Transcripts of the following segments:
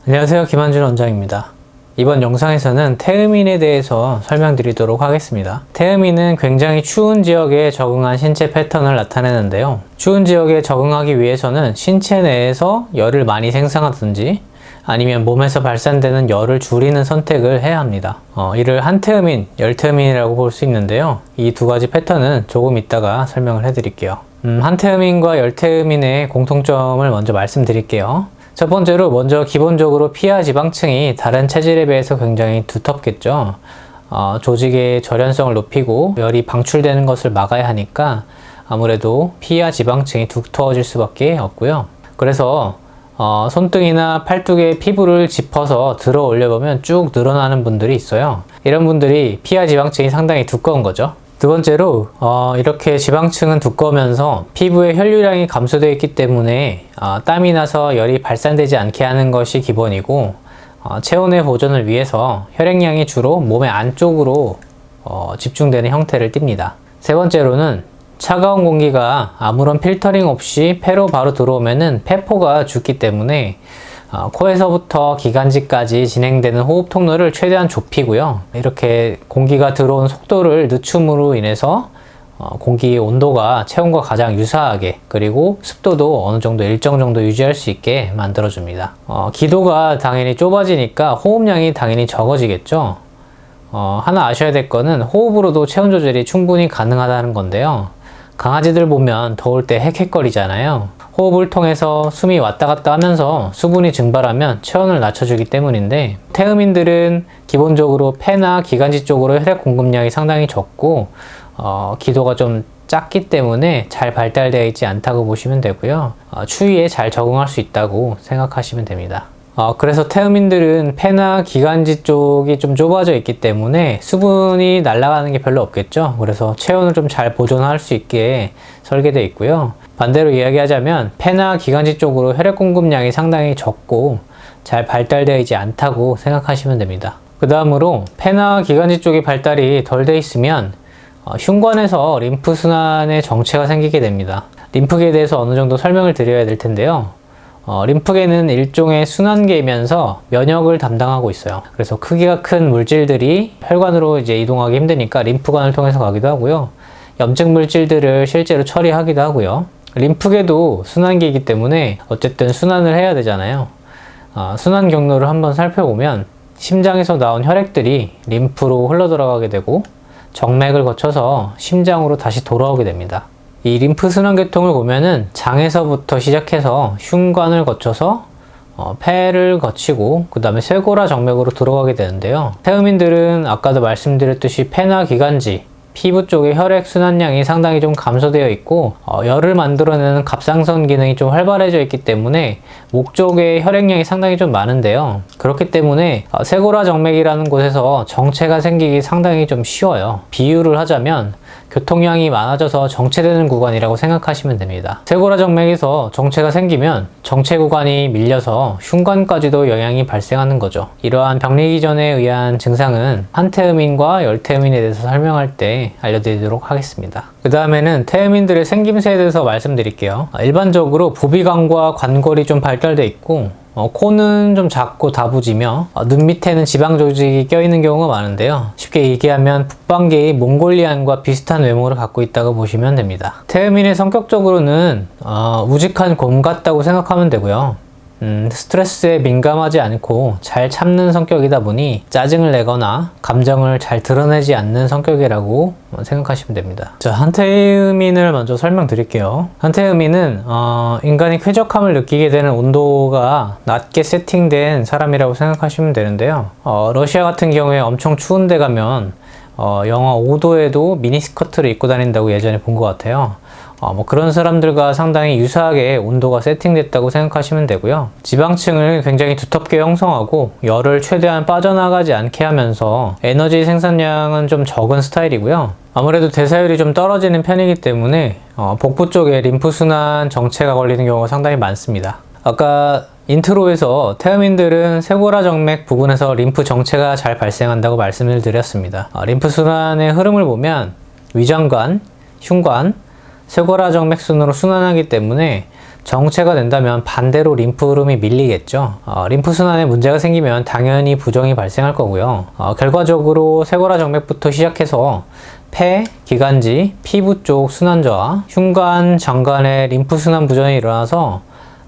안녕하세요, 김한준 원장입니다. 이번 영상에서는 태음인에 대해서 설명드리도록 하겠습니다. 태음인은 굉장히 추운 지역에 적응한 신체 패턴을 나타내는데요. 추운 지역에 적응하기 위해서는 신체 내에서 열을 많이 생산하든지 아니면 몸에서 발산되는 열을 줄이는 선택을 해야 합니다. 이를 한태음인, 열태음인이라고 볼 수 있는데요. 이 두 가지 패턴은 조금 이따가 설명을 해드릴게요. 한태음인과 열태음인의 공통점을 먼저 말씀드릴게요. 첫 번째로 먼저 기본적으로 피하 지방층이 다른 체질에 비해서 굉장히 두텁겠죠. 조직의 절연성을 높이고 열이 방출되는 것을 막아야 하니까 아무래도 피하 지방층이 두터워질 수밖에 없고요. 그래서 손등이나 팔뚝의 피부를 짚어서 들어 올려보면 쭉 늘어나는 분들이 있어요. 이런 분들이 피하 지방층이 상당히 두꺼운 거죠. 두 번째로 이렇게 지방층은 두꺼우면서 피부의 혈류량이 감소되어 있기 때문에 땀이 나서 열이 발산되지 않게 하는 것이 기본이고, 체온의 보존을 위해서 혈액량이 주로 몸의 안쪽으로 집중되는 형태를 띱니다. 세 번째로는 차가운 공기가 아무런 필터링 없이 폐로 바로 들어오면은 폐포가 죽기 때문에 코에서부터 기관지까지 진행되는 호흡 통로를 최대한 좁히고요. 이렇게 공기가 들어온 속도를 늦춤으로 인해서 공기의 온도가 체온과 가장 유사하게, 그리고 습도도 어느 정도 일정 정도 유지할 수 있게 만들어줍니다. 기도가 당연히 좁아지니까 호흡량이 당연히 적어지겠죠. 하나 아셔야 될 거는 호흡으로도 체온 조절이 충분히 가능하다는 건데요. 강아지들 보면 더울 때 헥헥거리잖아요. 호흡을 통해서 숨이 왔다 갔다 하면서 수분이 증발하면 체온을 낮춰주기 때문인데, 태음인들은 기본적으로 폐나 기관지 쪽으로 혈액 공급량이 상당히 적고 기도가 좀 작기 때문에 잘 발달되어 있지 않다고 보시면 되고요. 추위에 잘 적응할 수 있다고 생각하시면 됩니다. 그래서 태음인들은 폐나 기관지 쪽이 좀 좁아져 있기 때문에 수분이 날아가는 게 별로 없겠죠. 그래서 체온을 좀 잘 보존할 수 있게 설계되어 있고요. 반대로 이야기하자면 폐나 기관지 쪽으로 혈액 공급량이 상당히 적고 잘 발달되어 있지 않다고 생각하시면 됩니다. 그 다음으로 폐나 기관지 쪽이 발달이 덜 돼 있으면 흉관에서 림프 순환에 정체가 생기게 됩니다. 림프계에 대해서 어느 정도 설명을 드려야 될 텐데요. 림프계는 일종의 순환계이면서 면역을 담당하고 있어요. 그래서 크기가 큰 물질들이 혈관으로 이제 이동하기 힘드니까 림프관을 통해서 가기도 하고요. 염증 물질들을 실제로 처리하기도 하고요. 림프계도 순환계이기 때문에 어쨌든 순환을 해야 되잖아요. 순환 경로를 한번 살펴보면 심장에서 나온 혈액들이 림프로 흘러 들어가게 되고 정맥을 거쳐서 심장으로 다시 돌아오게 됩니다. 이 림프 순환 계통을 보면은 장에서부터 시작해서 흉관을 거쳐서 폐를 거치고 그 다음에 쇄골화 정맥으로 들어가게 되는데요. 태음인들은 아까도 말씀드렸듯이 폐나 기관지, 피부 쪽의 혈액 순환량이 상당히 좀 감소되어 있고 열을 만들어내는 갑상선 기능이 좀 활발해져 있기 때문에 목 쪽에 혈액량이 상당히 좀 많은데요. 그렇기 때문에 쇄골화 정맥이라는 곳에서 정체가 생기기 상당히 좀 쉬워요. 비유를 하자면 교통량이 많아져서 정체되는 구간이라고 생각하시면 됩니다. 쇄골화 정맥에서 정체가 생기면 정체 구간이 밀려서 흉관까지도 영향이 발생하는 거죠. 이러한 병리기전에 의한 증상은 한태음인과 열태음인에 대해서 설명할 때 알려드리도록 하겠습니다. 그 다음에는 태음인들의 생김새에 대해서 말씀드릴게요. 일반적으로 부비관과 관골이 좀 발달돼 있고 코는 좀 작고 다부지며 눈 밑에는 지방 조직이 껴있는 경우가 많은데요. 쉽게 얘기하면 북방계의 몽골리안과 비슷한 외모를 갖고 있다고 보시면 됩니다. 태음인의 성격적으로는 우직한 곰 같다고 생각하면 되고요. 스트레스에 민감하지 않고 잘 참는 성격이다 보니 짜증을 내거나 감정을 잘 드러내지 않는 성격이라고 생각하시면 됩니다. 자, 한태음인을 먼저 설명드릴게요. 한태음인은 인간이 쾌적함을 느끼게 되는 온도가 낮게 세팅된 사람이라고 생각하시면 되는데요. 러시아 같은 경우에 엄청 추운 데 가면 영하 5도에도 미니스커트를 입고 다닌다고 예전에 본 것 같아요. 그런 사람들과 상당히 유사하게 온도가 세팅됐다고 생각하시면 되고요. 지방층을 굉장히 두텁게 형성하고 열을 최대한 빠져나가지 않게 하면서 에너지 생산량은 좀 적은 스타일이고요. 아무래도 대사율이 좀 떨어지는 편이기 때문에 복부 쪽에 림프순환 정체가 걸리는 경우가 상당히 많습니다. 아까 인트로에서 태음인들은 쇄골화 정맥 부분에서 림프 정체가 잘 발생한다고 말씀을 드렸습니다. 림프 순환의 흐름을 보면 위장관, 흉관, 쇄골화 정맥 순으로 순환하기 때문에 정체가 된다면 반대로 림프 흐름이 밀리겠죠. 림프 순환에 문제가 생기면 당연히 부종이 발생할 거고요. 결과적으로 쇄골화 정맥부터 시작해서 폐, 기관지, 피부 쪽 순환 저하, 흉관, 정관에 림프 순환 부전이 일어나서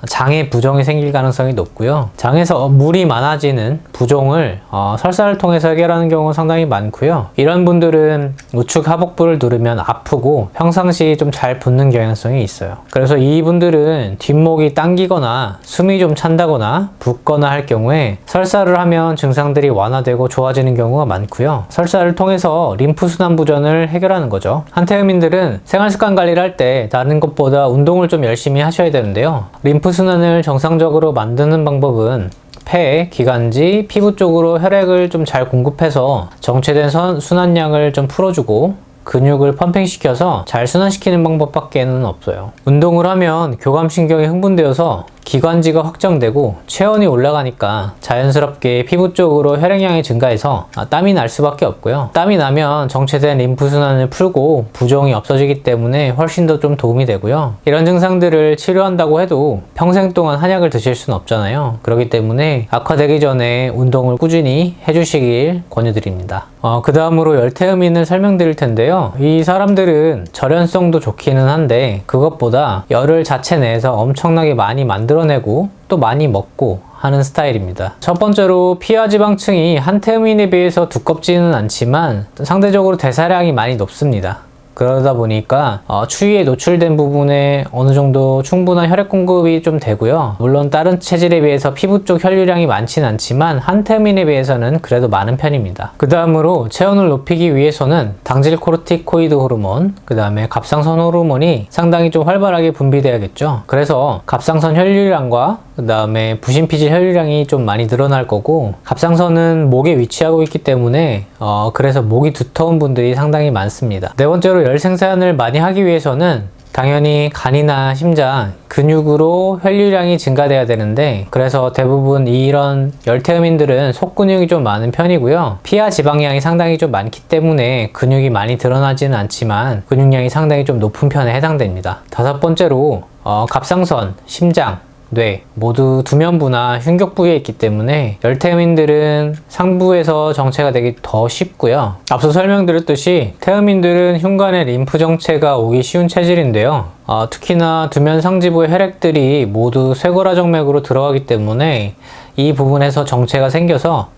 장에 부종이 생길 가능성이 높고요. 장에서 물이 많아지는 부종을 설사를 통해서 해결하는 경우가 상당히 많고요. 이런 분들은 우측 하복부를 누르면 아프고 평상시 좀 잘 붓는 경향성이 있어요. 그래서 이분들은 뒷목이 당기거나 숨이 좀 찬다거나 붓거나 할 경우에 설사를 하면 증상들이 완화되고 좋아지는 경우가 많고요. 설사를 통해서 림프 순환 부전을 해결하는 거죠. 한태음인들은 생활습관 관리를 할 때 다른 것보다 운동을 좀 열심히 하셔야 되는데요. 림프 순환을 정상적으로 만드는 방법은 폐, 기관지, 피부 쪽으로 혈액을 좀 잘 공급해서 정체된 순환량을 좀 풀어주고 근육을 펌핑시켜서 잘 순환시키는 방법밖에는 없어요. 운동을 하면 교감신경이 흥분되어서 기관지가 확정되고 체온이 올라가니까 자연스럽게 피부 쪽으로 혈액량이 증가해서 땀이 날 수밖에 없고요. 땀이 나면 정체된 림프 순환을 풀고 부종이 없어지기 때문에 훨씬 더 좀 도움이 되고요. 이런 증상들을 치료한다고 해도 평생 동안 한약을 드실 수는 없잖아요. 그렇기 때문에 악화되기 전에 운동을 꾸준히 해주시길 권유드립니다. 그 다음으로 열태음인을 설명드릴 텐데요. 이 사람들은 절연성도 좋기는 한데 그것보다 열을 자체 내에서 엄청나게 많이 만들어내고 또 많이 먹고 하는 스타일입니다. 첫 번째로 피하 지방층이 한태음인에 비해서 두껍지는 않지만 상대적으로 대사량이 많이 높습니다. 그러다 보니까 추위에 노출된 부분에 어느 정도 충분한 혈액 공급이 좀 되고요. 물론 다른 체질에 비해서 피부 쪽 혈류량이 많지는 않지만 한태음인에 비해서는 그래도 많은 편입니다. 그 다음으로 체온을 높이기 위해서는 당질 코르티코이드 호르몬, 그 다음에 갑상선 호르몬이 상당히 좀 활발하게 분비돼야겠죠. 그래서 갑상선 혈류량과 그 다음에 부신피질 혈류량이 좀 많이 늘어날 거고, 갑상선은 목에 위치하고 있기 때문에 그래서 목이 두터운 분들이 상당히 많습니다. 네 번째로 열 생산을 많이 하기 위해서는 당연히 간이나 심장, 근육으로 혈류량이 증가돼야 되는데, 그래서 대부분 이런 열태음인들은 속근육이 좀 많은 편이고요. 피하 지방량이 상당히 좀 많기 때문에 근육이 많이 드러나지는 않지만 근육량이 상당히 좀 높은 편에 해당됩니다. 다섯 번째로 갑상선, 심장, 뇌 모두 두면부나 흉격 부위에 있기 때문에 열태음인들은 상부에서 정체가 되기 더 쉽고요. 앞서 설명드렸듯이 태음인들은 흉관에 림프 정체가 오기 쉬운 체질인데요. 특히나 두면 상지부의 혈액들이 모두 쇄골화 정맥으로 들어가기 때문에 이 부분에서 정체가 생겨서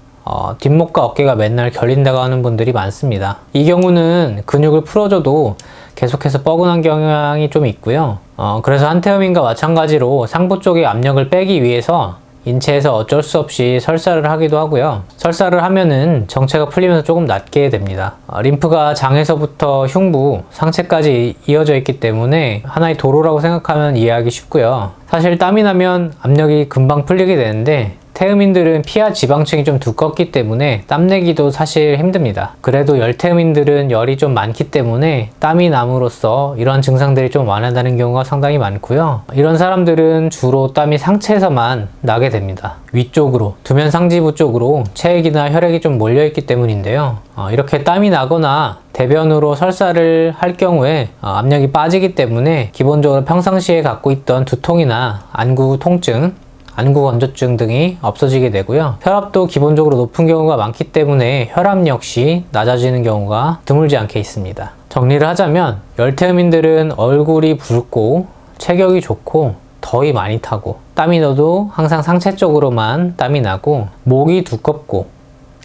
뒷목과 어깨가 맨날 결린다고 하는 분들이 많습니다. 이 경우는 근육을 풀어줘도 계속해서 뻐근한 경향이 좀 있고요. 그래서 한태음인과 마찬가지로 상부 쪽의 압력을 빼기 위해서 인체에서 어쩔 수 없이 설사를 하기도 하고요. 설사를 하면은 정체가 풀리면서 조금 낫게 됩니다. 림프가 장에서부터 흉부, 상체까지 이어져 있기 때문에 하나의 도로라고 생각하면 이해하기 쉽고요. 사실 땀이 나면 압력이 금방 풀리게 되는데 태음인들은 피하 지방층이 좀 두껍기 때문에 땀내기도 사실 힘듭니다. 그래도 열태음인들은 열이 좀 많기 때문에 땀이 남으로써 이런 증상들이 좀 완화되는 경우가 상당히 많고요. 이런 사람들은 주로 땀이 상체에서만 나게 됩니다. 위쪽으로, 두면 상지부 쪽으로 체액이나 혈액이 좀 몰려있기 때문인데요. 이렇게 땀이 나거나 대변으로 설사를 할 경우에 압력이 빠지기 때문에 기본적으로 평상시에 갖고 있던 두통이나 안구 통증, 안구 건조증 등이 없어지게 되고요. 혈압도 기본적으로 높은 경우가 많기 때문에 혈압 역시 낮아지는 경우가 드물지 않게 있습니다. 정리를 하자면 열태음인들은 얼굴이 붉고 체격이 좋고 더위 많이 타고 땀이 나도 항상 상체 쪽으로만 땀이 나고 목이 두껍고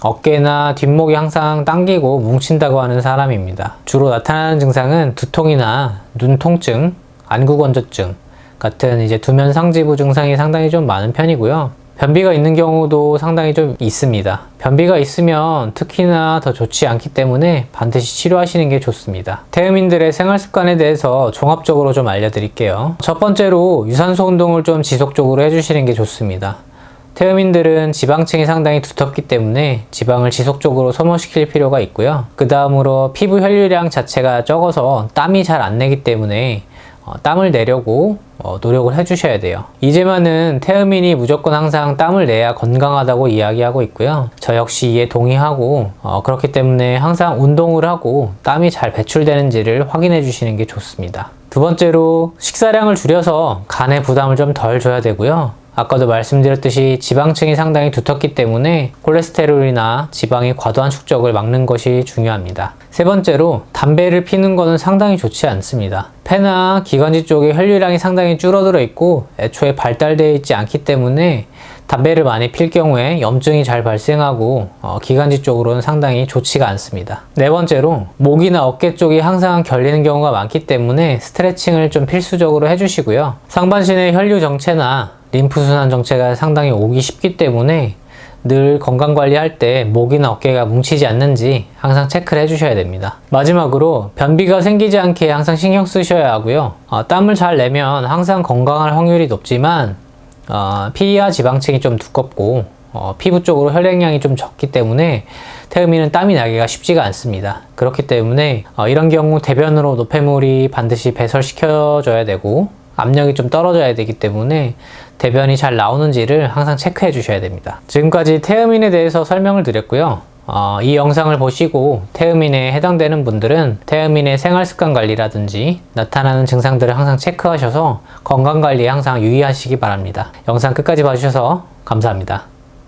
어깨나 뒷목이 항상 당기고 뭉친다고 하는 사람입니다. 주로 나타나는 증상은 두통이나 눈 통증, 안구 건조증 같은 이제 두면 상지부 증상이 상당히 좀 많은 편이고요. 변비가 있는 경우도 상당히 좀 있습니다. 변비가 있으면 특히나 더 좋지 않기 때문에 반드시 치료하시는 게 좋습니다. 태음인들의 생활 습관에 대해서 종합적으로 좀 알려드릴게요. 첫 번째로 유산소 운동을 좀 지속적으로 해주시는 게 좋습니다. 태음인들은 지방층이 상당히 두텁기 때문에 지방을 지속적으로 소모시킬 필요가 있고요. 그 다음으로 피부 혈류량 자체가 적어서 땀이 잘 안 내기 때문에 땀을 내려고 노력을 해주셔야 돼요. 이재만은 태음인이 무조건 항상 땀을 내야 건강하다고 이야기하고 있고요. 저 역시 이에 동의하고 그렇기 때문에 항상 운동을 하고 땀이 잘 배출되는지를 확인해 주시는 게 좋습니다. 두 번째로 식사량을 줄여서 간에 부담을 좀 덜 줘야 되고요. 아까도 말씀드렸듯이 지방층이 상당히 두텁기 때문에 콜레스테롤이나 지방의 과도한 축적을 막는 것이 중요합니다. 세 번째로 담배를 피는 것은 상당히 좋지 않습니다. 폐나 기관지 쪽에 혈류량이 상당히 줄어들어 있고 애초에 발달되어 있지 않기 때문에 담배를 많이 필 경우에 염증이 잘 발생하고 기관지 쪽으로는 상당히 좋지가 않습니다. 네 번째로 목이나 어깨 쪽이 항상 결리는 경우가 많기 때문에 스트레칭을 좀 필수적으로 해주시고요. 상반신의 혈류 정체나 림프순환 정체가 상당히 오기 쉽기 때문에 늘 건강관리할 때 목이나 어깨가 뭉치지 않는지 항상 체크를 해주셔야 됩니다. 마지막으로 변비가 생기지 않게 항상 신경 쓰셔야 하고요. 땀을 잘 내면 항상 건강할 확률이 높지만 피와 지방층이 좀 두껍고 피부 쪽으로 혈액량이 좀 적기 때문에 태음인은 땀이 나기가 쉽지가 않습니다. 그렇기 때문에 이런 경우 대변으로 노폐물이 반드시 배설시켜줘야 되고 압력이 좀 떨어져야 되기 때문에 대변이 잘 나오는지를 항상 체크해 주셔야 됩니다. 지금까지 태음인에 대해서 설명을 드렸고요. 이 영상을 보시고 태음인에 해당되는 분들은 태음인의 생활습관 관리라든지 나타나는 증상들을 항상 체크하셔서 건강관리에 항상 유의하시기 바랍니다. 영상 끝까지 봐주셔서 감사합니다.